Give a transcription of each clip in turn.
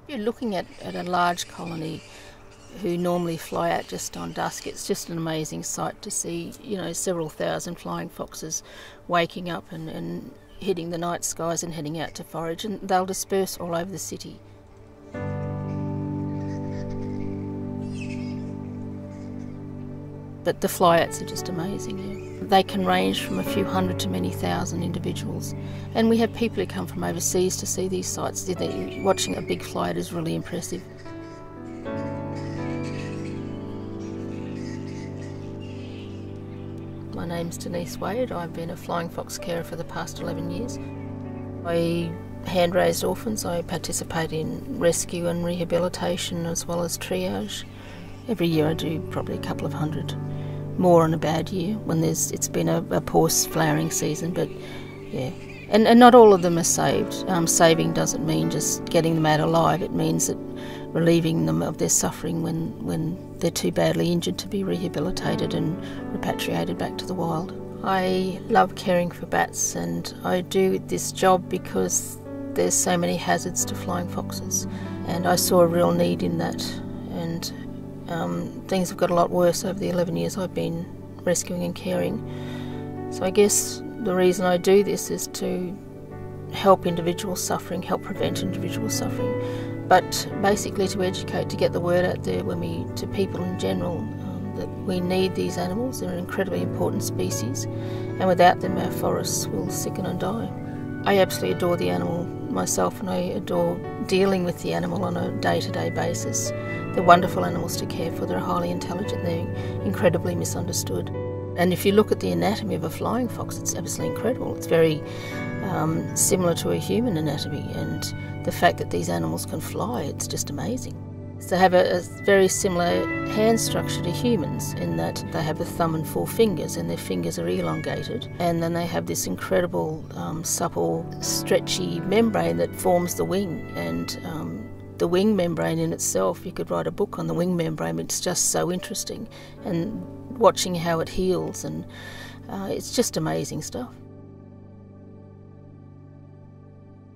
You're looking at a large colony who normally fly out just on dusk. It's just an amazing sight to see, several thousand flying foxes waking up and hitting the night skies and heading out to forage, and they'll disperse all over the city. But the flyouts are just amazing, yeah. They can range from a few hundred to many thousand individuals. And we have people who come from overseas to see these sites. Watching a big flyout is really impressive. My name's Denise Wade. I've been a flying fox carer for the past 11 years. I hand-raised orphans. I participate in rescue and rehabilitation as well as triage. Every year I do probably a couple of hundred, more on a bad year when it's been a poor flowering season, but yeah. And not all of them are saved. Saving doesn't mean just getting them out alive. It means that relieving them of their suffering when they're too badly injured to be rehabilitated and repatriated back to the wild. I love caring for bats, and I do this job because there's so many hazards to flying foxes, and I saw a real need in that. And things have got a lot worse over the 11 years I've been rescuing and caring. So I guess the reason I do this is to help individuals suffering, help prevent individual suffering, but basically to educate, to get the word out there to people in general, that we need these animals. They're an incredibly important species, and without them our forests will sicken and die. I absolutely adore the animal myself, and I adore dealing with the animal on a day-to-day basis. They're wonderful animals to care for. They're highly intelligent. They're incredibly misunderstood. And if you look at the anatomy of a flying fox, it's absolutely incredible. It's very similar to a human anatomy, and the fact that these animals can fly, it's just amazing. So they have a very similar hand structure to humans in that they have a thumb and 4 fingers, and their fingers are elongated, and then they have this incredible supple, stretchy membrane that forms the wing. And the wing membrane in itself, you could write a book on the wing membrane. It's just so interesting, and watching how it heals, and it's just amazing stuff.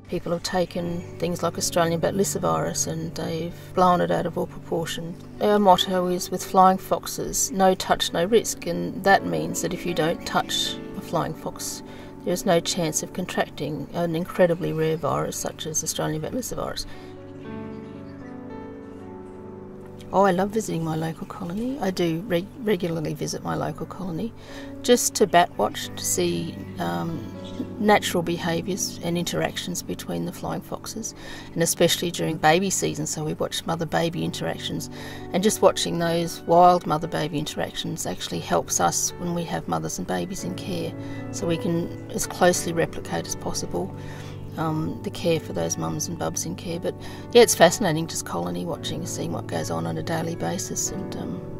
People have taken things like Australian bat lyssavirus and they've blown it out of all proportion. Our motto is, with flying foxes, no touch, no risk, and that means that if you don't touch a flying fox, there is no chance of contracting an incredibly rare virus such as Australian bat lyssavirus. Oh, I love visiting my local colony. I do regularly visit my local colony just to bat watch, to see natural behaviours and interactions between the flying foxes, and especially during baby season, so we watch mother-baby interactions, and just watching those wild mother-baby interactions actually helps us when we have mothers and babies in care, so we can as closely replicate as possible the care for those mums and bubs in care. But yeah, it's fascinating just colony watching, seeing what goes on a daily basis, and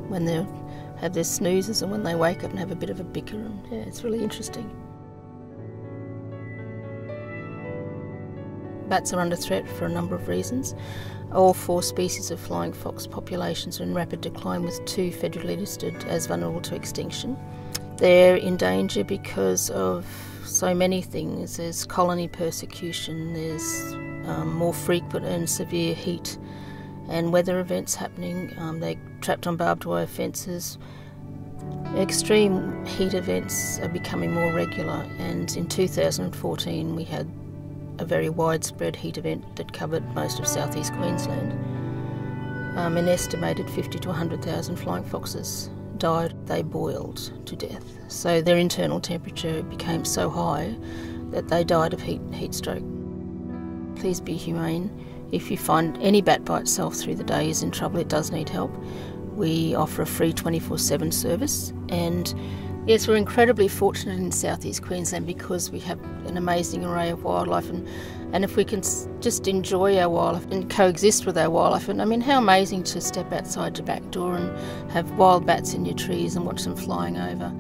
when they have their snoozes and when they wake up and have a bit of a bicker, and yeah, it's really interesting. Bats are under threat for a number of reasons. All 4 species of flying fox populations are in rapid decline, with 2 federally listed as vulnerable to extinction. They're in danger because of so many things. There's colony persecution, there's more frequent and severe heat and weather events happening. They're trapped on barbed wire fences. Extreme heat events are becoming more regular, and in 2014 we had a very widespread heat event that covered most of southeast Queensland. An estimated 50 to 100,000 flying foxes died. They boiled to death. So their internal temperature became so high that they died of heat stroke. Please be humane. If you find any bat by itself through the day is in trouble, it does need help, we offer a free 24/7 service. And yes, we're incredibly fortunate in southeast Queensland because we have an amazing array of wildlife, and if we can just enjoy our wildlife and coexist with our wildlife, and I mean, how amazing to step outside your back door and have wild bats in your trees and watch them flying over.